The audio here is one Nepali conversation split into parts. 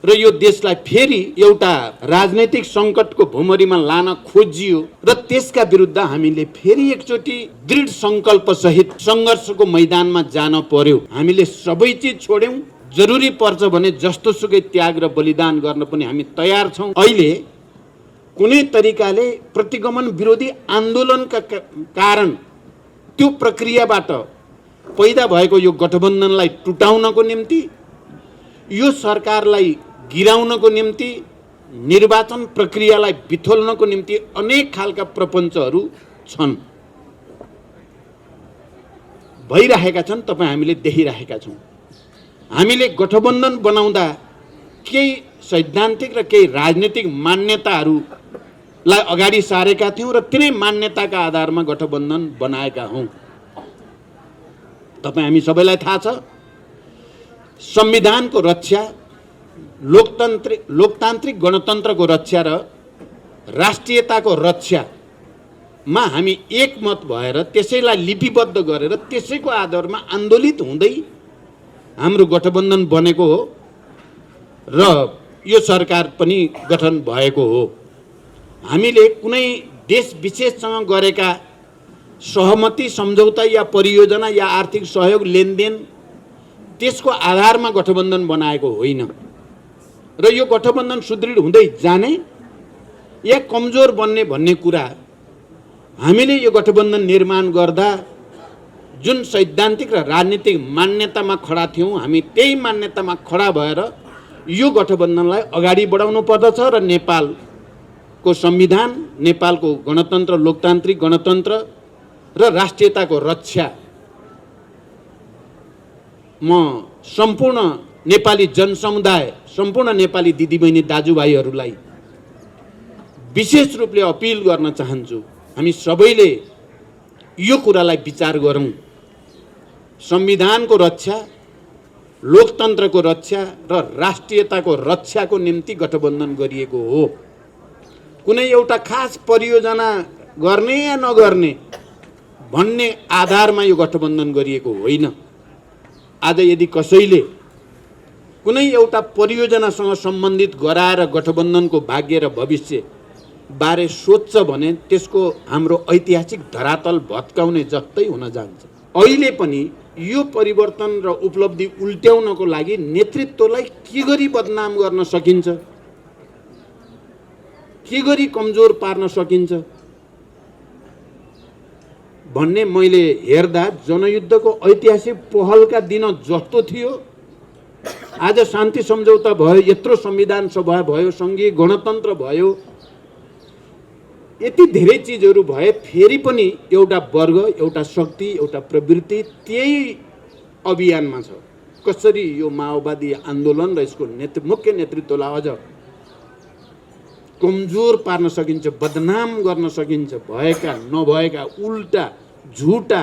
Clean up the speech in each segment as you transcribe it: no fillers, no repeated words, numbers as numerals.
र यो देशलाई फेरि एउटा राजनैतिक संकटको भुमरीमा लान खोजियो र त्यसका विरुद्ध हामीले फेरि एकचोटि दृढ संकल्प सहित संघर्षको मैदानमा जान पर्यो। हामीले सबै चिज छोड्यौं, जरुरी पर्छ भने जस्तोसुकै त्याग र बलिदान गर्न पनि हामी तयार छौं। अहिले कुनै तरिकाले प्रतिगमन विरोधी आन्दोलनका कारण त्यो प्रक्रियाबाट पैदा भएको यो गठबन्धनलाई टुटाउनको निम्ति, यो सरकारलाई गिराउनको निम्ति, निर्वाचन प्रक्रियालाई बिथोल्नको निम्ति अनेक खालका प्रपञ्चहरू छन्, भइरहेका छन्। तपाईँ हामीले देखिरहेका छौँ। हामीले गठबन्धन बनाउँदा केही सैद्धान्तिक र केही राजनीतिक मान्यताहरूलाई अगाडि सारेका थियौँ र तिनै मान्यताका आधारमा गठबन्धन बनाएका हौँ। तपाईँ हामी सबैलाई थाहा छ, संविधानको रक्षा, लोकतान्त्रिक गणतन्त्रको रक्षा र राष्ट्रियताको रक्षामा हामी एकमत भएर त्यसैलाई लिपिबद्ध गरेर त्यसैको आधारमा आन्दोलित हुँदै हाम्रो गठबन्धन बनेको हो र यो सरकार पनि गठन भएको हो। हामीले कुनै देश विशेषसँग गरेका सहमति, सम्झौता या परियोजना या आर्थिक सहयोग, लेनदेन त्यसको आधारमा गठबन्धन बनाएको होइन र यो गठबन्धन सुदृढ हुँदै जाने या कमजोर बन्ने भन्ने कुरा हामीले यो गठबन्धन निर्माण गर्दा जुन सैद्धान्तिक र राजनीतिक मान्यतामा खडा थियौँ, हामी त्यही मान्यतामा खडा भएर यो गठबन्धनलाई अगाडि बढाउनु पर्दछ र नेपालको संविधान, नेपालको गणतन्त्र, लोकतान्त्रिक गणतन्त्र र राष्ट्रियताको रक्षा म सम्पूर्ण नेपाली जनसमुदाय, सम्पूर्ण नेपाली दिदीबहिनी दाजुभाइहरूलाई विशेष रूपले अपिल गर्न चाहन्छु। हामी सबैले यो कुरालाई विचार गरौँ। संविधानको रक्षा, लोकतन्त्रको रक्षा र राष्ट्रियताको रक्षाको निम्ति गठबन्धन गरिएको हो। कुनै एउटा खास परियोजना गर्ने या नगर्ने भन्ने आधारमा यो गठबन्धन गरिएको होइन। आज यदि कसैले कुनै एउटा परियोजनासँग सम्बन्धित गराएर गठबन्धनको भाग्य र भविष्य बारे सोध्छ भने त्यसको हाम्रो ऐतिहासिक धरातल भत्काउने जस्तै हुन जान्छ। अहिले पनि यो परिवर्तन र उपलब्धि उल्ट्याउनको लागि नेतृत्वलाई के गरी बदनाम गर्न सकिन्छ, के गरी कमजोर पार्न सकिन्छ भन्ने मैले हेर्दा जनयुद्धको ऐतिहासिक पहलका दिन जस्तो थियो। आज शान्ति सम्झौता भयो, यत्रो संविधान सभा भयो, संघीय गणतन्त्र भयो, यति धेरै चिजहरू भए फेरि पनि एउटा वर्ग, एउटा शक्ति, एउटा प्रवृत्ति त्यही अभियानमा छ। कसरी यो माओवादी आन्दोलन र यसको मुख्य नेतृत्वलाई अझ कमजोर पार्न सकिन्छ, बदनाम गर्न सकिन्छ, भएका नभएका उल्टा झुटा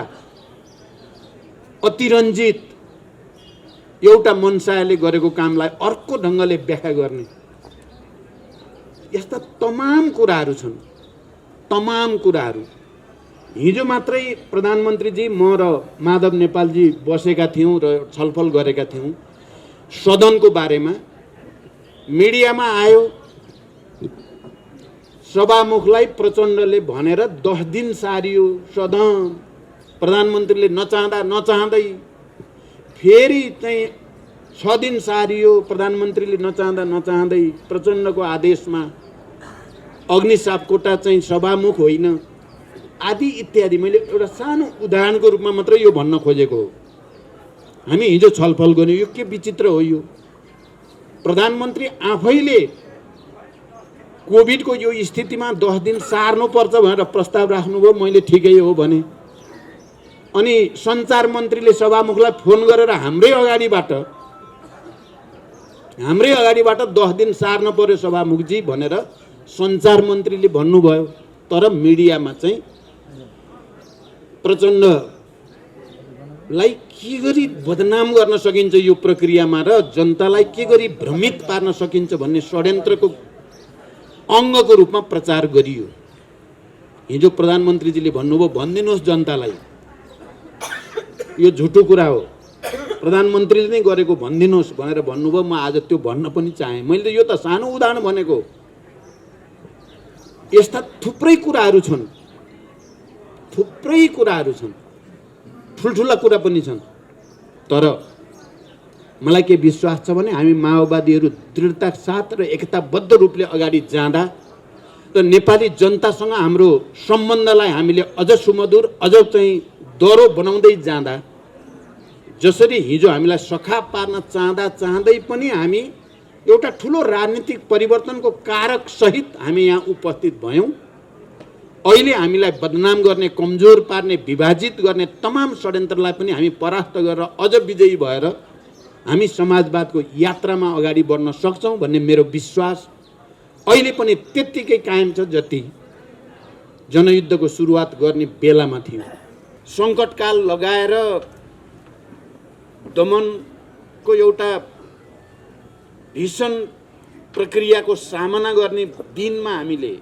अतिरञ्जित एउटा मनसायले गरेको कामलाई अर्को ढङ्गले व्याख्या गर्ने, यस्ता तमाम कुराहरू छन्। तमाम कुराहरू हिजो मात्रै प्रधानमन्त्रीजी, म र माधव नेपालजी बसेका थियौँ र छलफल गरेका थियौँ सदनको बारेमा। मिडियामा आयो, सभामुखलाई प्रचण्डले भनेर 10 दिन सारियो सदन। प्रधानमन्त्रीले नचाहँदै फेरि चाहिँ 6 दिन सारियो। प्रधानमन्त्रीले नचाहँदै प्रचण्डको आदेशमा अग्नि सापकोटा चाहिँ सभामुख होइन, आदि इत्यादि। मैले एउटा सानो उदाहरणको रूपमा मात्रै यो भन्न खोजेको हो। हामी हिजो छलफल गर्यौँ, यो के विचित्र हो यो। प्रधानमन्त्री आफैले कोभिडको यो स्थितिमा 10 दिन सार्नुपर्छ भनेर प्रस्ताव राख्नुभयो, मैले ठिकै हो भने। अनि सञ्चार मन्त्रीले सभामुखलाई फोन गरेर हाम्रै अगाडिबाट 10 दिन सार्न पर्यो सभामुखजी भनेर सञ्चार मन्त्रीले भन्नुभयो। तर मिडियामा चाहिँ प्रचण्डलाई के गरी बदनाम गर्न सकिन्छ यो प्रक्रियामा र जनतालाई के गरी भ्रमित पार्न सकिन्छ भन्ने षड्यन्त्रको अङ्गको रूपमा प्रचार गरियो। हिजो प्रधानमन्त्रीजीले भन्नुभयो, भनिदिनुहोस् जनतालाई यो झुटो कुरा हो। प्रधानमन्त्रीले नै गरेको भनिदिनुहोस् भनेर भन्नुभयो। म आज त्यो भन्न पनि चाहेँ। मैले यो त सानो उदाहरण भनेको। यस्ता थुप्रै कुराहरू छन्, ठुल्ठुला कुरा पनि छन्। तर मलाई के विश्वास छ भने हामी माओवादीहरू दृढता साथ र एकताबद्ध रूपले अगाडि जाँदा र नेपाली जनतासँग हाम्रो सम्बन्धलाई हामीले अझ सुमधुर, अझ चाहिँ दह्रो बनाउँदै जाँदा, जसरी हिजो हामीलाई सखा पार्न चाहँदै पनि हामी एउटा ठुलो राजनीतिक परिवर्तनको कारक सहित हामी यहाँ उपस्थित भयौँ। अहिले हामीलाई बदनाम गर्ने, कमजोर पार्ने, विभाजित गर्ने तमाम षड्यन्त्रलाई पनि हामी परास्त गरेर अझ विजयी भएर हामी समाजवादको यात्रामा अगाडि बढ्न सक्छौँ भन्ने मेरो विश्वास अहिले पनि त्यत्तिकै कायम छ जति जनयुद्धको सुरुवात गर्ने बेलामा थियो। सङ्कटकाल लगाएर दमनको एउटा भीषण प्रक्रियाको सामना गर्ने दिनमा हामीले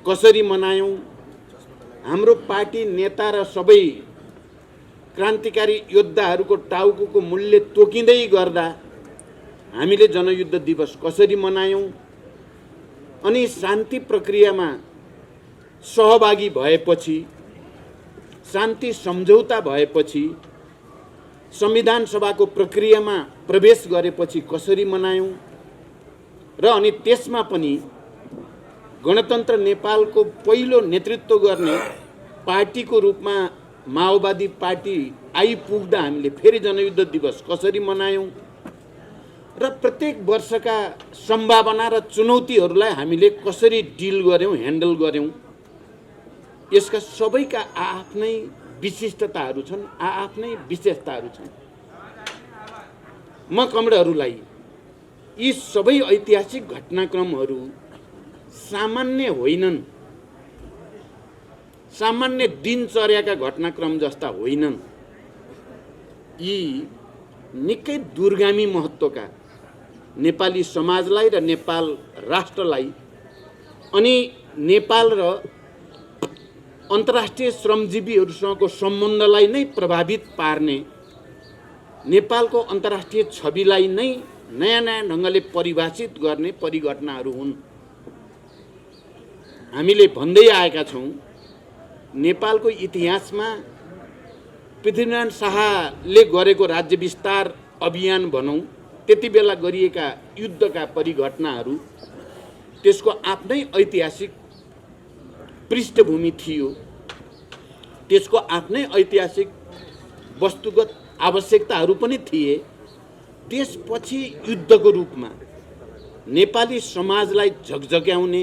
कसरी मनायौँ, हाम्रो पार्टी नेता र सबै क्रान्तिकारी योद्धाहरूको टाउको मूल्य तोकिँदै गर्दा हामीले जनयुद्ध दिवस कसरी मनायौँ, अनि शान्ति प्रक्रियामा सहभागी भएपछि, शान्ति सम्झौता भएपछि, संविधान सभाको प्रक्रियामा प्रवेश गरेपछि कसरी मनायौँ र अनि त्यसमा पनि गणतन्त्र नेपालको पहिलो नेतृत्व गर्ने पार्टीको रूपमा माओवादी पार्टी आइपुग्दा हामीले फेरि जनयुद्ध दिवस कसरी मनायौँ र प्रत्येक वर्षका सम्भावना र चुनौतीहरूलाई हामीले कसरी डिल गर्यौँ, ह्यान्डल गर्यौँ, यसका सबैका आफ्नै विशिष्टताहरू छन्, आफ्नै विशेषताहरू छन्। म कमरेडहरूलाई यी सबै ऐतिहासिक घटनाक्रमहरू सामान्य होइनन्, सामान्य दिनचर्याका घटनाक्रम जस्ता होइनन्। यी निकै दूरगामी महत्त्वका नेपाली समाजलाई र नेपाल राष्ट्रलाई अनि नेपाल र अन्तर्राष्ट्रिय श्रमजीवीहरूसँगको सम्बन्धलाई नै प्रभावित पार्ने, नेपालको अन्तर्राष्ट्रिय छविलाई नै नयाँ नयाँ ढङ्गले परिभाषित गर्ने परिघटनाहरू हुन्। हामीले भन्दै आएका छौँ, नेपालको इतिहासमा पृथ्वीनारायण शाहले गरेको राज्य विस्तार अभियान भनौँ, त्यति बेला गरिएका युद्धका परिघटनाहरू, त्यसको आफ्नै ऐतिहासिक पृष्ठभूमि थियो, त्यसको आफ्नै ऐतिहासिक वस्तुगत आवश्यकताहरू पनि थिए। त्यसपछि युद्धको रूपमा नेपाली समाजलाई झकझक्याउने,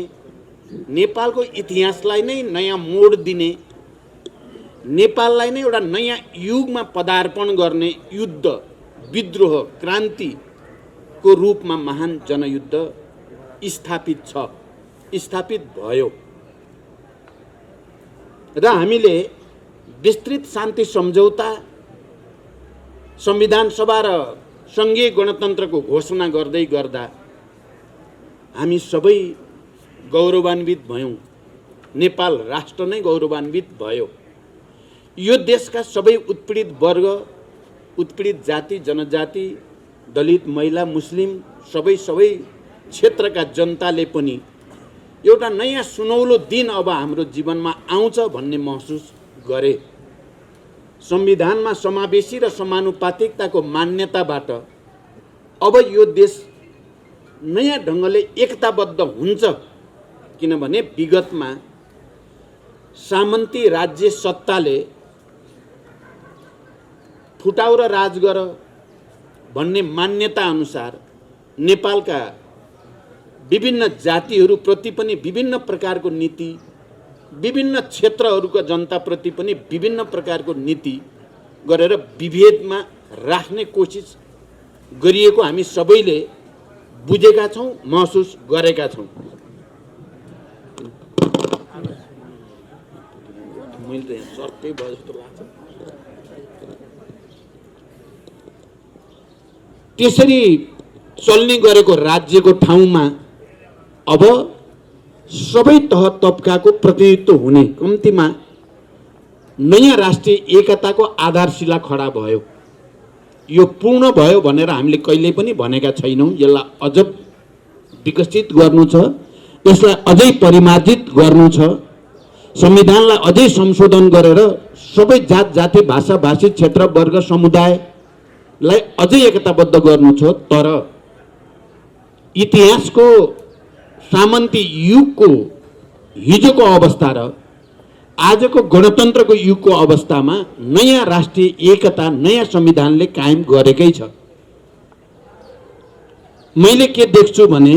नेपालको इतिहासलाई नै नयाँ मोड दिने, नेपाललाई नै एउटा नयाँ युगमा पदार्पण गर्ने युद्ध, विद्रोह, क्रान्तिको रूपमा महान जनयुद्ध स्थापित छ, स्थापित भयो। र हामीले विस्तृत शान्ति सम्झौता, संविधान सभा र सङ्घीय गणतन्त्रको घोषणा गर्दै गर्दा हामी सबै गौरवान्वित भयौँ। नेपाल राष्ट्र नै गौरवान्वित भयो। यो देशका सबै उत्पीडित वर्ग, उत्पीडित जाति जनजाति, दलित, महिला, मुस्लिम, सबै क्षेत्रका जनताले पनि एउटा नयाँ सुनौलो दिन अब हाम्रो जीवनमा आउँछ भन्ने महसुस गरे। संविधानमा समावेशी र समानुपातिकताको मान्यताबाट अब यो देश नयाँ ढङ्गले एकताबद्ध हुन्छ, किनभने विगतमा सामन्ती राज्य सत्ताले फुटाउ र राज गर भन्ने मान्यता अनुसार नेपालका विभिन्न जातिहरूप्रति पनि विभिन्न प्रकारको नीति, विभिन्न क्षेत्रहरूका जनताप्रति पनि विभिन्न प्रकारको नीति गरेर विभेदमा राख्ने कोसिस गरिएको हामी सबैले बुझेका छौँ, महसुस गरेका छौँ। मैले त यहाँ सर्कै भयो जस्तो लाग्छ। त्यसरी चल्ने गरेको राज्यको ठाउँमा अब सबै तह तबकाको प्रतिनिधित्व हुने, कम्तीमा नयाँ राष्ट्रिय एकताको आधारशिला खडा भयो। यो पूर्ण भयो भनेर हामीले कहिल्यै पनि भनेका छैनौँ। यसलाई अझ विकसित गर्नु छ, यसलाई अझै परिमार्जित गर्नु छ, संविधानलाई अझै संशोधन गरेर सबै जात जाति भाषा भाषी क्षेत्र वर्ग समुदायलाई अझै एकताबद्ध गर्नु छ। तर इतिहासको सामन्ती युगको हिजोको अवस्था र आजको गणतन्त्रको युगको अवस्थामा नयाँ राष्ट्रिय एकता नयाँ संविधानले कायम गरेकै छ। मैले के देख्छु भने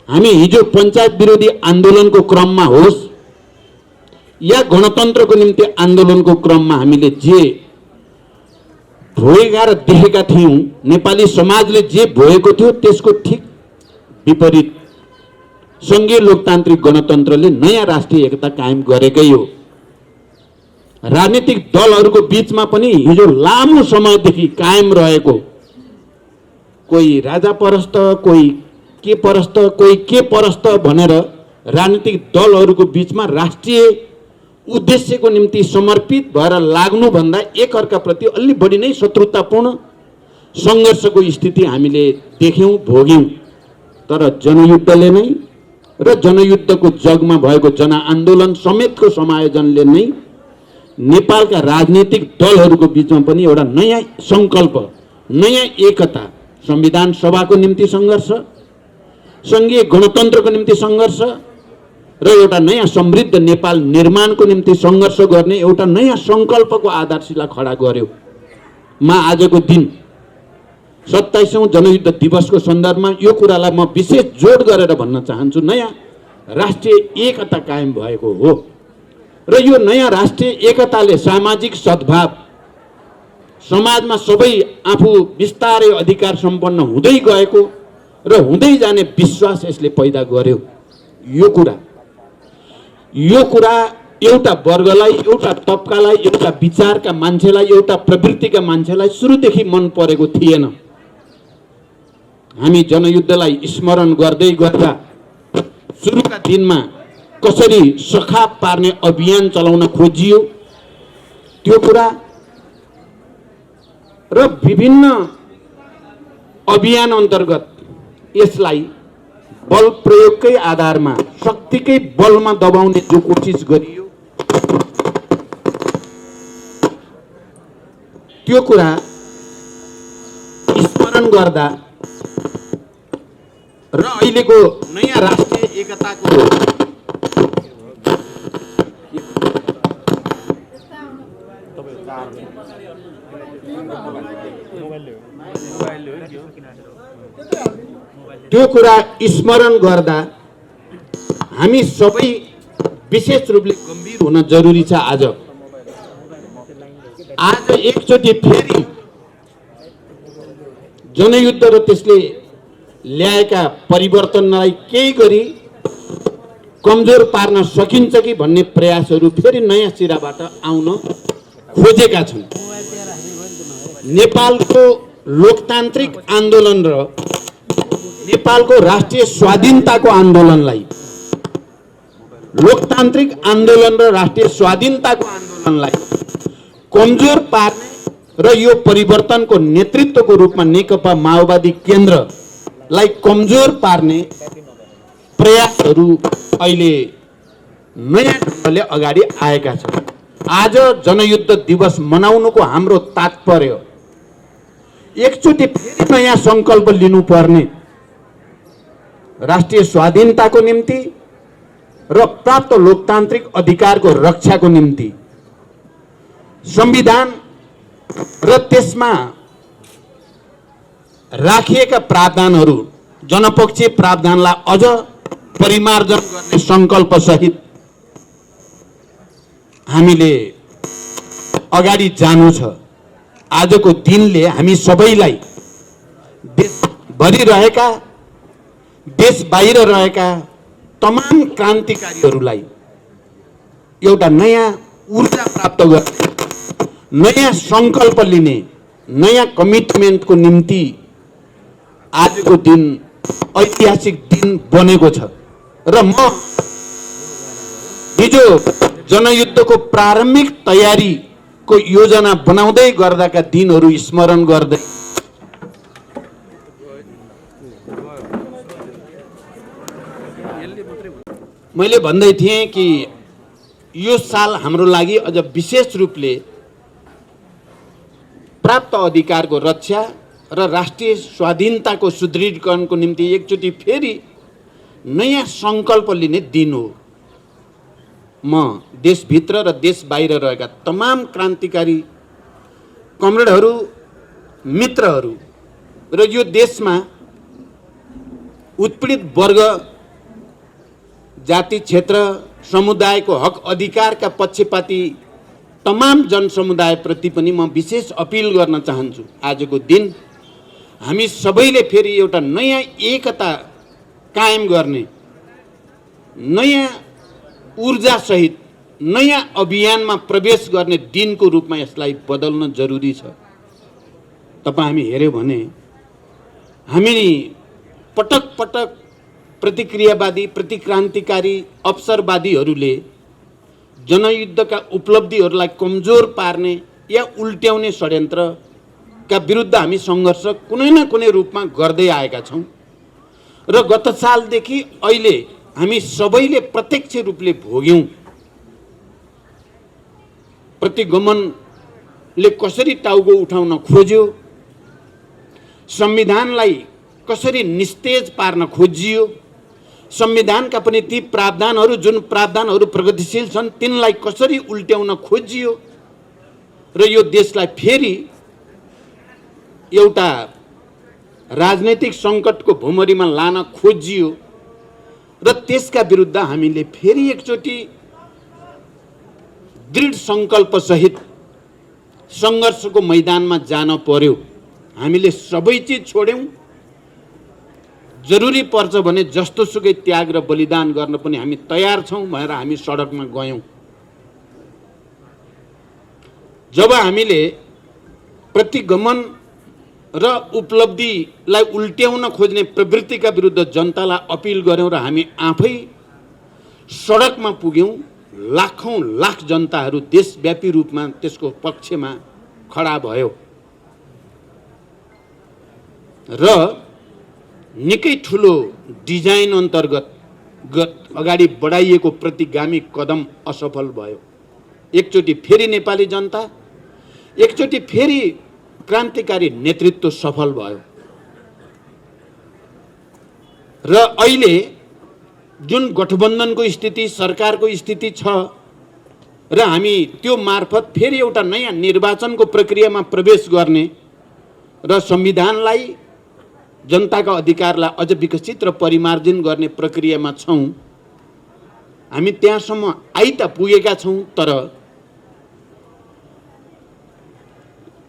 हामी हिजो पञ्चायत विरोधी आन्दोलनको क्रममा होस् या गणतन्त्रको निम्ति आन्दोलनको क्रममा हामीले जे भोगेका र देखेका थियौँ, नेपाली समाजले जे भोगेको थियो त्यसको ठिक विपरीत सङ्घीय लोकतान्त्रिक गणतन्त्रले नयाँ राष्ट्रिय एकता कायम गरेकै हो। राजनीतिक दलहरूको बीचमा पनि हिजो लामो समयदेखि कायम रहेको कोही राजा परस्त, कोही के परस्त, कोही के परस्त भनेर राजनीतिक दलहरूको बीचमा राष्ट्रिय उद्देश्यको निम्ति समर्पित भएर लाग्नुभन्दा एकअर्काप्रति अलि बढी नै शत्रुतापूर्ण सङ्घर्षको स्थिति हामीले देख्यौँ, भोग्यौँ। तर जनयुद्धले नै र जनयुद्धको जगमा भएको जनआन्दोलन समेतको समायोजनले नै नेपालका राजनीतिक दलहरूको बीचमा पनि एउटा नयाँ सङ्कल्प, नयाँ एकता, संविधान सभाको निम्ति सङ्घर्ष, सङ्घीय गणतन्त्रको निम्ति सङ्घर्ष र एउटा नयाँ समृद्ध नेपाल निर्माणको निम्ति सङ्घर्ष गर्ने एउटा नयाँ सङ्कल्पको आधारशिला खडा गर्यो। म आजको दिन 27औं जनयुद्ध दिवसको सन्दर्भमा यो कुरालाई म विशेष जोड गरेर भन्न चाहन्छु, नयाँ राष्ट्रिय एकता कायम भएको हो र यो नयाँ राष्ट्रिय एकताले सामाजिक सद्भाव, समाजमा सबै आफू बिस्तारै अधिकार सम्पन्न हुँदै गएको र हुँदै जाने विश्वास यसले पैदा गर्यो। यो कुरा एउटा वर्गलाई, एउटा तबकालाई, एउटा विचारका मान्छेलाई, एउटा प्रवृत्तिका मान्छेलाई सुरुदेखि मन परेको थिएन। हामी जनयुद्धलाई स्मरण गर्दै गर्दा सुरुका दिनमा कसरी सखाप पार्ने अभियान चलाउन खोजियो त्यो कुरा र विभिन्न अभियान अन्तर्गत यसलाई बल प्रयोगकै आधारमा शक्तिकै बलमा दबाउने जो कोसिस गरियो त्यो कुरा स्मरण गर्दा र अहिलेको नयाँ राष्ट्रिय एकताको त्यो कुरा स्मरण गर्दा हामी सबै विशेष रूपले गम्भीर हुन जरुरी छ। आज एकचोटि फेरि जनयुद्ध र त्यसले ल्याएका परिवर्तनलाई केही गरी कमजोर पार्न सकिन्छ कि भन्ने प्रयासहरू फेरि नयाँ सिराबाट आउन खोजेका छन्। नेपालको लोकतान्त्रिक आन्दोलन र नेपालको राष्ट्रिय स्वाधीनताको आन्दोलनलाई, लोकतान्त्रिक आन्दोलन र राष्ट्रिय स्वाधीनताको आन्दोलनलाई कमजोर पार्ने र यो परिवर्तनको नेतृत्वको रूपमा नेकपा माओवादी केन्द्रलाई कमजोर पार्ने प्रयासहरू अहिले नयाँ ढङ्गले अगाडि आएका छन्। आज जनयुद्ध दिवस मनाउनुको हाम्रो तात्पर्य एकचोटि फेरि नयाँ सङ्कल्प लिनुपर्ने, राष्ट्रिय स्वाधीनताको निम्ति र प्राप्त लोकतान्त्रिक अधिकारको रक्षाको निम्ति संविधान र त्यसमा राखिएका प्रावधानहरू, जनपक्षीय प्रावधानलाई अझ परिमार्जन गर्ने सङ्कल्प सहित हामीले अगाडि जानु छ। आजको दिनले हामी सबैलाई, देशभरि रहेका, देश बाहिर रहेका तमाम क्रान्तिकारीहरूलाई एउटा नयाँ ऊर्जा प्राप्त गर्ने, नयाँ सङ्कल्प लिने, नयाँ कमिटमेन्टको निम्ति आजको दिन ऐतिहासिक दिन बनेको छ। र म हिजो जनयुद्धको प्रारम्भिक तयारी को योजना बनाउँदै गर्दाका दिनहरू स्मरण गर्दै मैले भन्दै थिएँ कि यो साल हाम्रो लागि अझ विशेष रूपले प्राप्त अधिकारको रक्षा र राष्ट्रिय स्वाधीनताको सुदृढीकरणको निम्ति एकचोटि फेरि नयाँ सङ्कल्प लिने दिन हो। म देशभित्र र देश बाहिर रहेका तमाम क्रान्तिकारी कमरेडहरू, मित्रहरू र यो देशमा उत्पीडित वर्ग, जाति, क्षेत्र, समुदायको हक अधिकारका पक्षपाती तमाम जनसमुदायप्रति पनि म विशेष अपिल गर्न चाहन्छु। आजको दिन हामी सबैले फेरि एउटा नयाँ एकता कायम गर्ने, नयाँ ऊर्जासहित नयाँ अभियानमा प्रवेश गर्ने दिनको रूपमा यसलाई बदल्न जरुरी छ। हामी हेर्यो भने हामी पटक पटक प्रतिक्रियावादी, प्रतिक्रान्तिकारी, अवसरवादीहरूले जनयुद्धका उपलब्धिहरूलाई कमजोर पार्ने या उल्ट्याउने षड्यन्त्रका विरुद्ध हामी सङ्घर्ष कुनै न कुनै रूपमा गर्दै आएका छौँ र गत सालदेखि अहिले हामी सबैले प्रत्यक्ष रूपले भोग्यौँ। प्रतिगमनले कसरी टाउको उठाउन खोज्यो, संविधानलाई कसरी निस्तेज पार्न खोजियो, संविधानका पनि ती प्रावधानहरू जुन प्रावधानहरू प्रगतिशील छन् तिनलाई कसरी उल्ट्याउन खोजियो र यो देशलाई फेरि एउटा राजनैतिक सङ्कटको भुमरीमा लान खोजियो र त्यसका विरुद्ध हामीले फेरि एकचोटि दृढ सङ्कल्पसहित सङ्घर्षको मैदानमा जान पर्यो। हामीले सबै चिज छोड्यौँ, जरुरी पर्छ भने जस्तोसुकै त्याग र बलिदान गर्न पनि हामी तयार छौँ भनेर हामी सडकमा गयौँ। जब हामीले प्रतिगमन र उपलब्धिलाई उल्ट्याउन खोज्ने प्रवृत्तिका विरुद्ध जनतालाई अपिल गऱ्यौँ र हामी आफै सडकमा पुग्यौँ, लाखौँ लाख जनताहरू देशव्यापी रूपमा त्यसको पक्षमा खडा भयो र निकै ठुलो डिजाइन अन्तर्गत अगाडि बढाइएको प्रतिगामी कदम असफल भयो। एकचोटि फेरि नेपाली जनता, एकचोटि फेरि क्रान्तिकारी नेतृत्व सफल भयो र अहिले जुन गठबन्धनको स्थिति, सरकारको स्थिति छ र हामी त्यो मार्फत फेरि एउटा नयाँ निर्वाचनको प्रक्रियामा प्रवेश गर्ने र संविधानलाई, जनताका अधिकारलाई अझ विकसित र परिमार्जन गर्ने प्रक्रियामा छौँ। हामी त्यहाँसम्म आइ त पुगेका छौँ, तर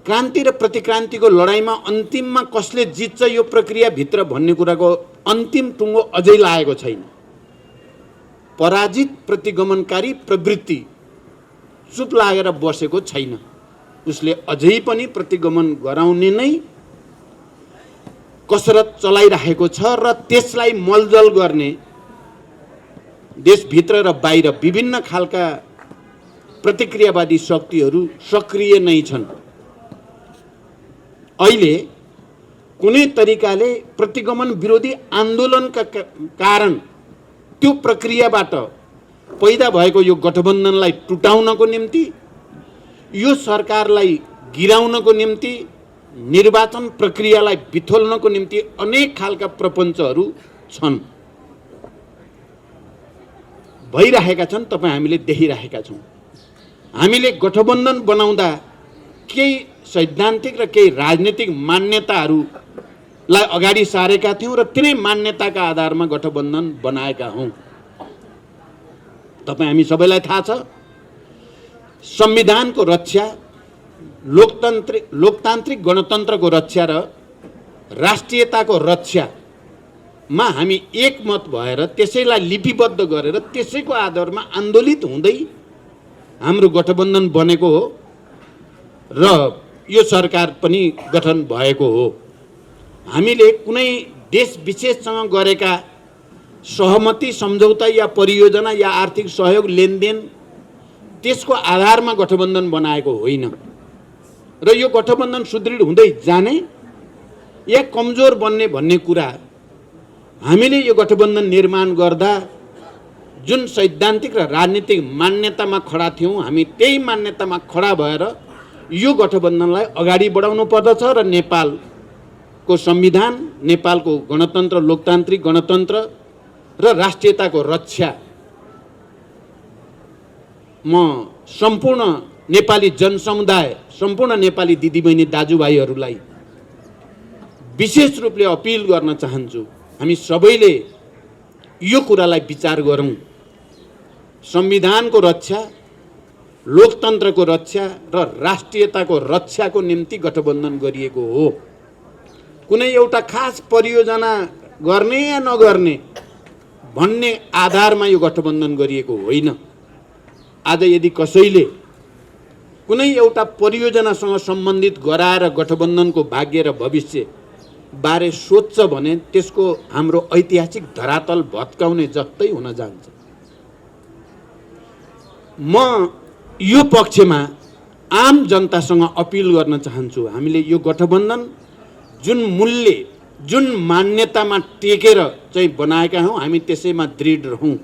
क्रान्ति र प्रतिक्रान्तिको लडाइँमा अन्तिममा कसले जित्छ यो प्रक्रियाभित्र भन्ने कुराको अन्तिम टुङ्गो अझै लागेको छैन। पराजित प्रतिगमनकारी प्रवृत्ति चुप लागेर बसेको छैन, उसले अझै पनि प्रतिगमन गराउने नै कसरत चलाइरहेको छ र त्यसलाई मलजल गर्ने देशभित्र र बाहिर विभिन्न खालका प्रतिक्रियावादी शक्तिहरू सक्रिय नै छन्। अहिले कुनै तरिकाले प्रतिगमन विरोधी आन्दोलनका कारण त्यो प्रक्रियाबाट पैदा भएको यो गठबन्धनलाई टुटाउनको निम्ति, यो सरकारलाई गिराउनको निम्ति, निर्वाचन प्रक्रियालाई बिथोल्नको निम्ति अनेक खालका प्रपञ्चहरू छन्, भइरहेका छन्। हामीले देखिरहेका छौँ। हामीले गठबन्धन बनाउँदा केही सैद्धान्तिक र केही राजनीतिक मान्यताहरूलाई अगाडि सारेका थियौँ र तिनै मान्यताका आधारमा गठबन्धन बनाएका हौँ। हामी सबैलाई थाहा छ, संविधानको रक्षा, लोकतान्त्रिक गणतन्त्रको रक्षा र राष्ट्रियताको रक्षामा हामी एकमत भएर त्यसैलाई लिपिबद्ध गरेर त्यसैको आधारमा आन्दोलित हुँदै हाम्रो गठबन्धन बनेको हो र यो सरकार पनि गठन भएको हो। हामीले कुनै देश विशेषसँग गरेका सहमति, सम्झौता या परियोजना या आर्थिक सहयोग लेनदेन त्यसको आधारमा गठबन्धन बनाएको होइन र यो गठबन्धन सुदृढ हुँदै जाने या कमजोर बन्ने भन्ने कुरा हामीले यो गठबन्धन निर्माण गर्दा जुन सैद्धान्तिक र राजनीतिक मान्यतामा खडा थियौँ हामी त्यही मान्यतामा खडा भएर यो गठबन्धनलाई अगाडि बढाउनु पर्दछ र नेपालको संविधान, नेपालको गणतन्त्र, लोकतान्त्रिक गणतन्त्र र राष्ट्रियताको रक्षा म सम्पूर्ण नेपाली जनसमुदाय, सम्पूर्ण नेपाली दिदीबहिनी दाजुभाइहरूलाई विशेष रूपले अपिल गर्न चाहन्छु। हामी सबैले यो कुरालाई विचार गरौँ। संविधानको रक्षा, लोकतन्त्रको रक्षा र राष्ट्रियताको रक्षाको निम्ति गठबन्धन गरिएको हो। कुनै एउटा खास परियोजना गर्ने या नगर्ने भन्ने आधारमा यो गठबन्धन गरिएको होइन। आज यदि कसैले कुनै एउटा परियोजनासँग सम्बन्धित गराएर गठबन्धनको भाग्य र भविष्य बारे सोध्छ भने त्यसको हाम्रो ऐतिहासिक धरातल भत्काउने जस्तै हुन जान्छ। म यो पक्षमा आम जनतासँग अपिल गर्न चाहन्छु। हामीले यो गठबन्धन जुन मूल्य, जुन मान्यतामा टेकेर चाहिँ बनाएका हौँ, हामी त्यसैमा दृढ रहौँ।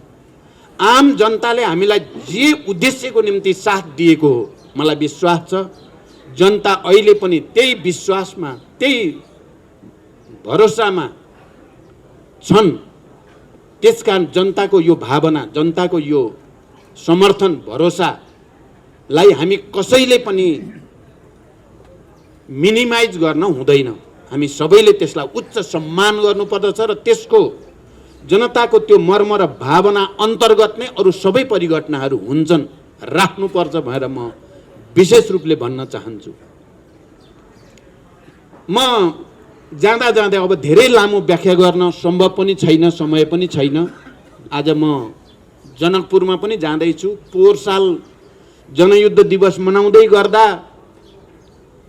आम जनताले हामीलाई जे उद्देश्यको निम्ति साथ दिएको हो, मलाई विश्वास छ जनता अहिले पनि त्यही विश्वासमा, त्यही भरोसामा छन्। त्यसकारण जनताको यो भावना, जनताको यो समर्थन, भरोसालाई हामी कसैले पनि मिनिमाइज गर्न हुँदैन। हामी सबैले त्यसलाई उच्च सम्मान गर्नुपर्दछ र त्यसको जनताको त्यो मर्म र भावना अन्तर्गत नै अरू सबै परिघटनाहरू हुन्छन्, राख्नुपर्छ भनेर म विशेष रूपले भन्न चाहन्छु। म जाँदा जाँदै अब धेरै लामो व्याख्या गर्न सम्भव पनि छैन, समय पनि छैन। आज म जनकपुरमा पनि जाँदैछु। पोहोर साल जनयुद्ध दिवस मनाउँदै गर्दा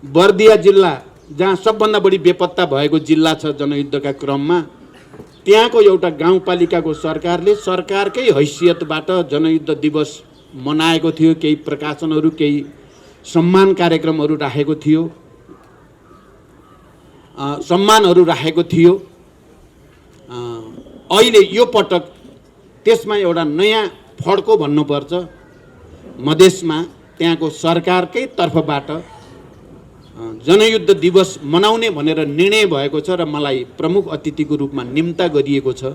बर्दिया जिल्ला, जहाँ सबभन्दा बढी बेपत्ता भएको जिल्ला छ जनयुद्धका क्रममा, त्यहाँको एउटा गाउँपालिकाको सरकारले सरकारकै हैसियतबाट जनयुद्ध दिवस मनाएको थियो। केही प्रकाशनहरू, केही सम्मान कार्यक्रमहरू राखेको थियो, सम्मानहरू राखेको थियो। अहिले यो पटक त्यसमा एउटा नयाँ फड्को भन्नुपर्छ। मधेसमा त्यहाँको सरकारकै तर्फबाट जनयुद्ध दिवस मनाउने भनेर निर्णय भएको छ र मलाई प्रमुख अतिथिको रूपमा निम्ता गरिएको छ।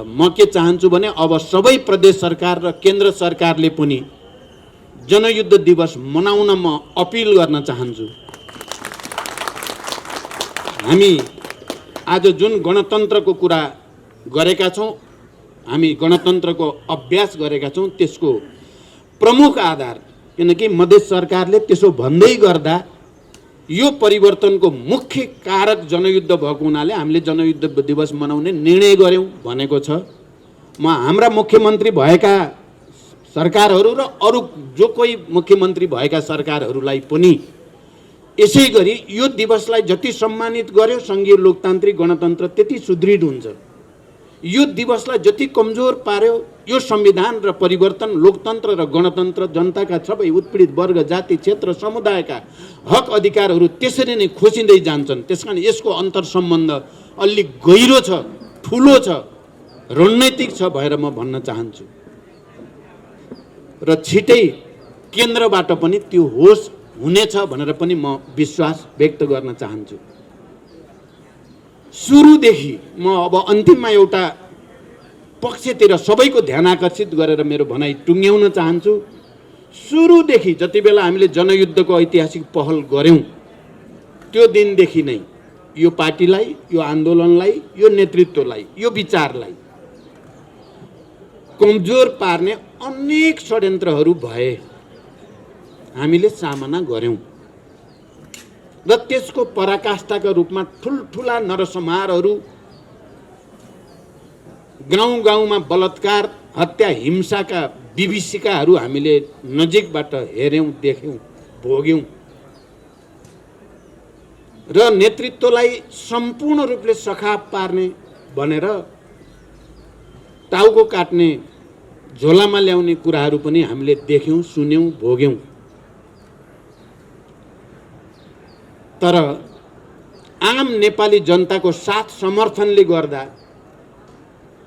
म के चाहन्छु भने अब सबै प्रदेश सरकार र केन्द्र सरकारले पनि जनयुद्ध दिवस मनाउन म अपिल गर्न चाहन्छु। हामी आज जुन गणतन्त्रको कुरा गरेका छौँ, हामी गणतन्त्रको अभ्यास गरेका छौँ, त्यसको प्रमुख आधार, किनकि मधेस सरकारले त्यसो भन्दै गर्दा यो परिवर्तनको मुख्य कारक जनयुद्ध भएको हुनाले हामीले जनयुद्ध दिवस मनाउने निर्णय गर्यौँ भनेको छ। म हाम्रा मुख्यमन्त्री भएका सरकारहरू र अरू जो कोही मुख्यमन्त्री भएका सरकारहरूलाई पनि यसै गरी यो दिवसलाई जति सम्मानित गर्यो सङ्घीय लोकतान्त्रिक गणतन्त्र त्यति सुदृढ हुन्छ। यो दिवसलाई जति कमजोर पार्यो यो संविधान र परिवर्तन, लोकतन्त्र र गणतन्त्र, जनताका सबै उत्पीडित वर्ग, जाति, क्षेत्र, समुदायका हक अधिकारहरू त्यसरी नै खोसिँदै जान्छन्। त्यसकारण यसको अन्तर सम्बन्ध अलि गहिरो छ, ठुलो छ, रणनैतिक छ भनेर म भन्न चाहन्छु। र छिटै केन्द्रबाट पनि त्यो होस् हुनेछ भनेर पनि म विश्वास व्यक्त गर्न चाहन्छु। सुरुदेखि म अब अन्तिममा एउटा पक्षतिर सबैको ध्यान आकर्षित गरेर मेरो भनाइ टुङ्ग्याउन चाहन्छु। सुरुदेखि जति बेला हामीले जनयुद्धको ऐतिहासिक पहल गऱ्यौँ त्यो दिनदेखि नै यो पार्टीलाई, यो आन्दोलनलाई, यो नेतृत्वलाई, यो विचारलाई कमजोर पार्ने अनेक षड्यन्त्रहरू भए, हामीले सामना गऱ्यौँ र त्यसको पराकाष्ठाका रूपमा ठुल्ठुला नरसंहारहरू, गाउँ गाउँमा बलात्कार, हत्या, हिंसाका विभीषिकाहरू हामीले नजिकबाट हेऱ्यौँ, देख्यौँ, भोग्यौँ र नेतृत्वलाई सम्पूर्ण रूपले सखाप पार्ने भनेर टाउको काट्ने झोलामा ल्याउने कुराहरू पनि हामीले देख्यौँ, सुन्यौँ, भोग्यौँ। तर आम नेपाली जनताको साथ समर्थनले गर्दा,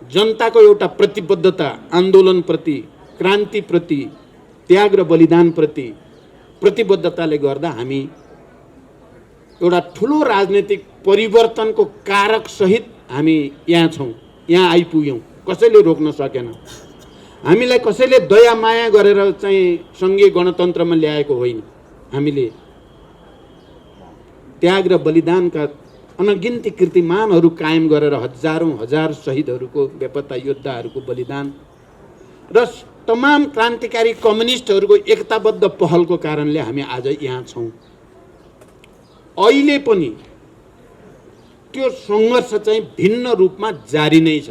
जनताको एउटा प्रतिबद्धता आन्दोलनप्रति, क्रान्तिप्रति, त्याग र बलिदानप्रति प्रतिबद्धताले गर्दा हामी एउटा ठुलो राजनीतिक परिवर्तनको कारक सहित हामी यहाँ छौँ, यहाँ आइपुग्यौँ। कसैले रोक्न सकेन। हामीलाई कसैले दया माया गरेर चाहिँ सङ्घीय गणतन्त्रमा ल्याएको होइन। हामीले त्याग र बलिदानका अनगिन्ती कीर्तिमानहरू कायम गरेर हजारौँ हजार शहीदहरूको, बेपत्ता योद्धाहरूको बलिदान र तमाम क्रान्तिकारी कम्युनिस्टहरूको एकताबद्ध पहलको कारणले हामी आज यहाँ छौँ। अहिले पनि त्यो सङ्घर्ष चाहिँ भिन्न रूपमा जारी नै छ।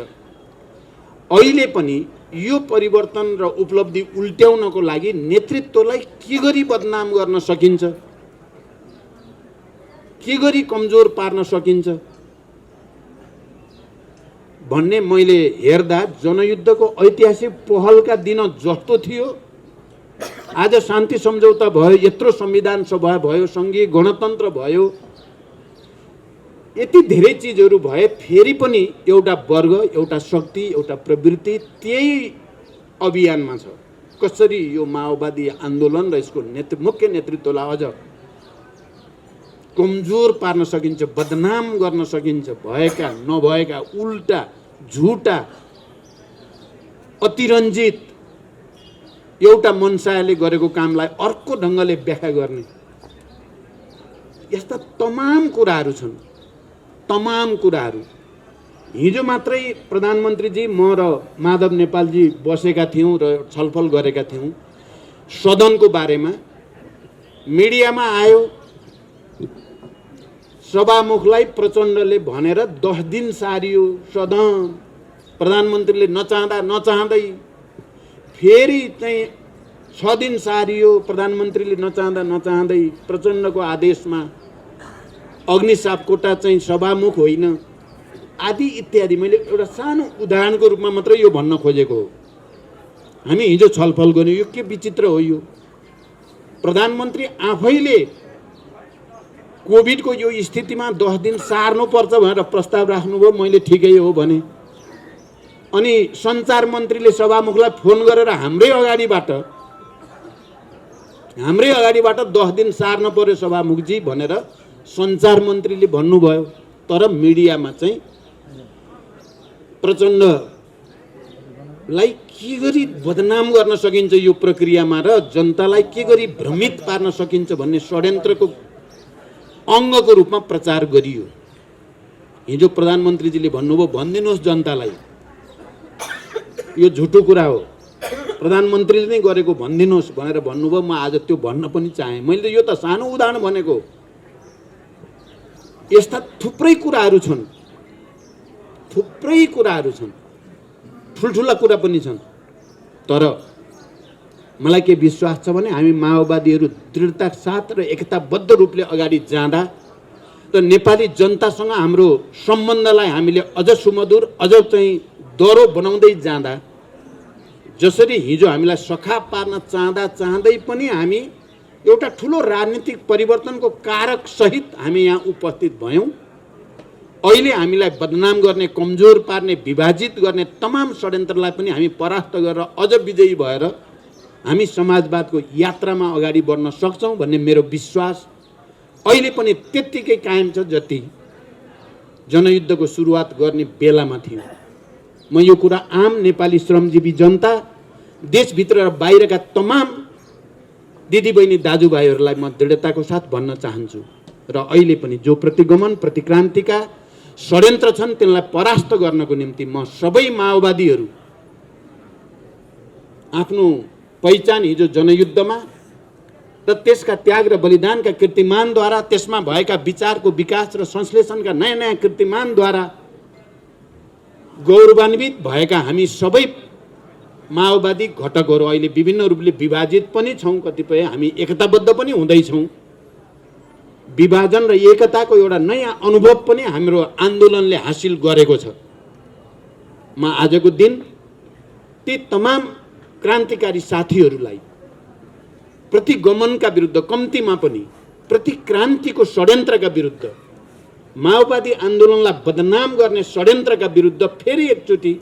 अहिले पनि यो परिवर्तन र उपलब्धि उल्ट्याउनको लागि नेतृत्वलाई के गरी बदनाम गर्न सकिन्छ, के गरी कमजोर पार्न सकिन्छ भन्ने मैले हेर्दा जनयुद्धको ऐतिहासिक पहलका दिन जस्तो थियो, आज शान्ति सम्झौता भयो, यत्रो संविधान सभा भयो, सङ्घीय गणतन्त्र भयो, यति धेरै चिजहरू भए फेरि पनि एउटा वर्ग, एउटा शक्ति, एउटा प्रवृत्ति त्यही अभियानमा छ। कसरी यो माओवादी आन्दोलन र यसको मुख्य नेतृत्वलाई अझ कमजोर पार्न सकिन्छ, बदनाम गर्न सकिन्छ, भएका नभएका उल्टा झुटा अतिरञ्जित एउटा मनसायले गरेको कामलाई अर्को ढङ्गले व्याख्या गर्ने, यस्ता तमाम कुराहरू छन्। तमाम कुराहरू हिजो मात्रै प्रधानमन्त्रीजी, म र माधव नेपालजी बसेका थियौँ र छलफल गरेका थियौँ सदनको बारेमा। मिडियामा आयो, सभामुखलाई प्रचण्डले भनेर 10 दिन सारियो सदन। प्रधानमन्त्रीले नचाहँदै फेरि चाहिँ 6 दिन सारियो। प्रधानमन्त्रीले नचाहँदै प्रचण्डको आदेशमा अग्नि सापकोटा चाहिँ सभामुख होइन, आदि इत्यादि। मैले एउटा सानो उदाहरणको रूपमा मात्रै यो भन्न खोजेको हो। हामी हिजो छलफल गर्यौँ, यो के विचित्र हो यो। प्रधानमन्त्री आफैले कोभिडको यो स्थितिमा 10 दिन सार्नुपर्छ भनेर प्रस्ताव राख्नुभयो, मैले ठिकै हो भने। अनि सञ्चार मन्त्रीले सभामुखलाई फोन गरेर हाम्रै अगाडिबाट 10 दिन सार्न पर्यो सभामुखजी भनेर सञ्चार मन्त्रीले भन्नुभयो। तर मिडियामा चाहिँ प्रचण्डलाई के गरी बदनाम गर्न सकिन्छ यो प्रक्रियामा र जनतालाई के गरी भ्रमित पार्न सकिन्छ भन्ने षड्यन्त्रको अङ्गको रूपमा प्रचार गरियो। हिजो प्रधानमन्त्रीजीले भन्नुभयो, भनिदिनुहोस् जनतालाई यो झुटो कुरा हो, प्रधानमन्त्रीले नै गरेको भनिदिनुहोस् भनेर भन्नुभयो। म आज त्यो भन्न पनि चाहेँ। मैले यो त सानो उदाहरण भनेको। यस्ता थुप्रै कुराहरू छन्, ठुल्ठुला कुरा पनि छन्। तर मलाई के विश्वास छ भने हामी माओवादीहरू दृढता साथ र एकताबद्ध रूपले अगाडि जाँदा र नेपाली जनतासँग हाम्रो सम्बन्धलाई हामीले अझ सुमधुर, अझ चाहिँ दह्रो बनाउँदै जाँदा, जसरी हिजो हामीलाई सखा पार्न चाहँदै पनि हामी एउटा ठुलो राजनीतिक परिवर्तनको कारक सहित हामी यहाँ उपस्थित भयौँ। अहिले हामीलाई बदनाम गर्ने, कमजोर पार्ने, विभाजित गर्ने तमाम षड्यन्त्रलाई पनि हामी परास्त गरेर अझ विजयी भएर हामी समाजवादको यात्रामा अगाडि बढ्न सक्छौँ भन्ने मेरो विश्वास अहिले पनि त्यत्तिकै कायम छ जति जनयुद्धको सुरुवात गर्ने बेलामा थियो। म यो कुरा आम नेपाली श्रमजीवी जनता, देशभित्र र बाहिरका तमाम दिदीबहिनी दाजुभाइहरूलाई म दृढताको साथ भन्न चाहन्छु। र अहिले पनि जो प्रतिगमन, प्रतिक्रान्तिका षड्यन्त्र छन् तिनलाई परास्त गर्नको निम्ति म सबै माओवादीहरू आफ्नो पहिचान हिजो जनयुद्धमा र त्यसका त्याग र बलिदानका कीर्तिमानद्वारा, त्यसमा भएका विचारको विकास र संश्लेषणका नयाँ नयाँ कीर्तिमानद्वारा गौरवान्वित भएका हामी सबै माओवादी घटकहरू अहिले विभिन्न रूपले विभाजित पनि छौँ, कतिपय हामी एकताबद्ध पनि हुँदैछौँ। विभाजन र एकताको एउटा नयाँ अनुभव पनि हाम्रो आन्दोलनले हासिल गरेको छ। म आजको दिन ती तमाम क्रान्तिकारी साथीहरूलाई प्रतिगमनका विरुद्ध, कम्तीमा पनि प्रतिक्रान्तिको षड्यन्त्रका विरुद्ध, माओवादी आन्दोलनलाई बदनाम गर्ने षड्यन्त्रका विरुद्ध फेरि एकचोटि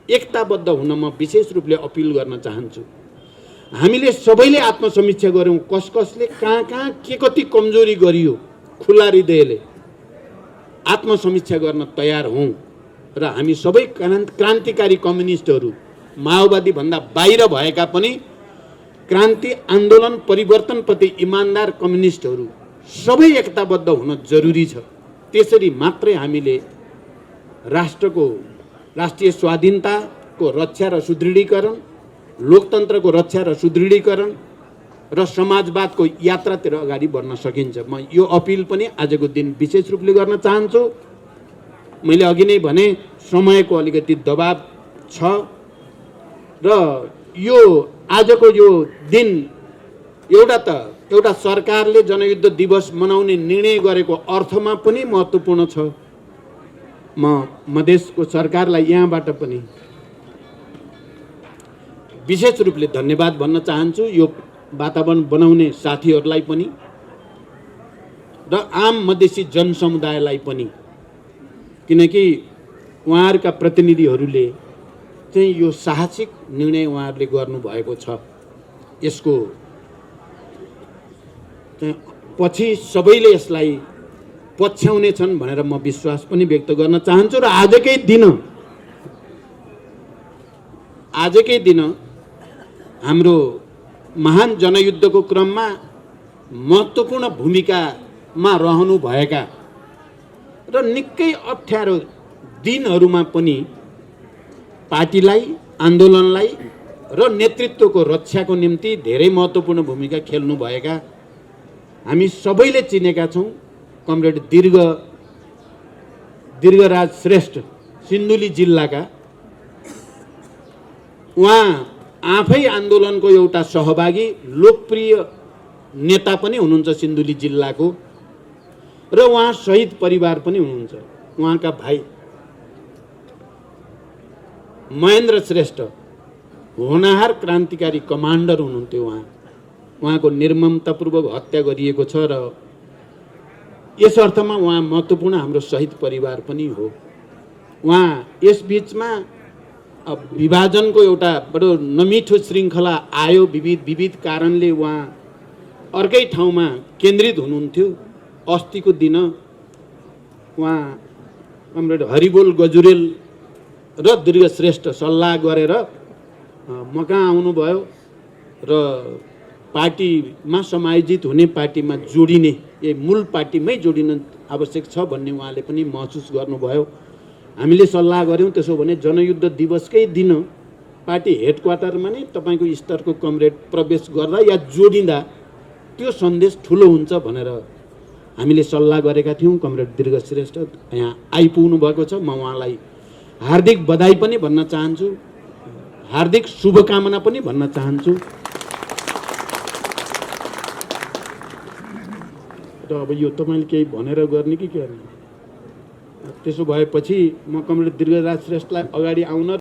एकताबद्ध हुन म विशेष रूपले अपिल गर्न चाहन्छु। हामीले सबैले आत्मसमीक्षा गरौँ, कसले कहाँ के कति कमजोरी गरियो, खुला हृदयले आत्मसमीक्षा गर्न तयार हौँ र हामी सबै क्रान्तिकारी कम्युनिस्टहरू, माओवादी भन्दा बाहिर भएका पनि क्रान्ति आन्दोलन परिवर्तनप्रति इमान्दार कम्युनिस्टहरू सबै एकताबद्ध हुन जरुरी छ। त्यसरी मात्रै हामीले राष्ट्रिय स्वाधीनताको रक्षा र सुदृढीकरण, लोकतन्त्रको रक्षा र सुदृढीकरण र समाजवादको यात्रातिर अगाडि बढ्न सकिन्छ। म यो अपिल पनि आजको दिन विशेष रूपले गर्न चाहन्छु। मैले अघि नै भने समयको अलिकति दबाब छ र यो आजको यो दिन एउटा सरकारले जनयुद्ध दिवस मनाउने निर्णय गरेको अर्थमा पनि महत्त्वपूर्ण छ। म मधेसको सरकारलाई यहाँबाट पनि विशेष रूपले धन्यवाद भन्न चाहन्छु, यो वातावरण बनाउने साथीहरूलाई पनि र आम मधेसी जनसमुदायलाई पनि, किनकि उहाँहरूका प्रतिनिधिहरूले चाहिँ यो साहसिक निर्णय उहाँहरूले गर्नुभएको छ। यसको पछि सबैले यसलाई पछ्याउने छन् भनेर म विश्वास पनि व्यक्त गर्न चाहन्छु। र आजकै दिन हाम्रो महान जनयुद्धको क्रममा महत्त्वपूर्ण भूमिकामा रहनुभएका र निकै अप्ठ्यारो दिनहरूमा पनि पार्टीलाई, आन्दोलनलाई र नेतृत्वको रक्षाको निम्ति धेरै महत्त्वपूर्ण भूमिका खेल्नुभएका हामी सबैले चिनेका छौँ कमरेड दीर्घराज श्रेष्ठ, सिन्धुली जिल्लाका। उहाँ आफै आन्दोलनको एउटा सहभागी लोकप्रिय नेता पनि हुनुहुन्छ सिन्धुली जिल्लाको, र उहाँ शहीद परिवार पनि हुनुहुन्छ। उहाँका भाइ महेन्द्र श्रेष्ठ होनाहार क्रान्तिकारी कमान्डर हुनुहुन्थ्यो। उहाँको निर्ममतापूर्वक हत्या गरिएको छ र यस अर्थमा उहाँ महत्त्वपूर्ण हाम्रो शहीद परिवार पनि हो। उहाँ यस बीचमा विभाजनको एउटा बडो नमिठो श्रृङ्खला आयो, विविध कारणले उहाँ अर्कै ठाउँमा केन्द्रित हुनुहुन्थ्यो। अस्तिको दिन उहाँ कमरेड हरिबोल गजुरेल र दीर्घश्रेष्ठ सल्लाह गरेर मकहाँ आउनुभयो र पार्टीमा समायोजित हुने, पार्टीमा जोडिने, मूल पार्टीमै जोडिन आवश्यक छ भन्ने उहाँले पनि महसुस गर्नुभयो। हामीले सल्लाह गऱ्यौँ त्यसो भने जनयुद्ध दिवसकै दिन पार्टी हेडक्वार्टरमा नै तपाईँको स्तरको कमरेड प्रवेश गर्दा या जोडिँदा त्यो सन्देश ठुलो हुन्छ भनेर हामीले सल्लाह गरेका थियौँ। कमरेड दीर्घश्रेष्ठ यहाँ आइपुग्नु भएको छ। म उहाँलाई हार्दिक बधाई पनि भन्न चाहन्छु, हार्दिक शुभकामना पनि भन्न चाहन्छु। र अब यो तपाईँले केही भनेर गर्ने कि के गर्ने? त्यसो भएपछि म कमरेड दीर्घराज श्रेष्ठलाई अगाडि आउन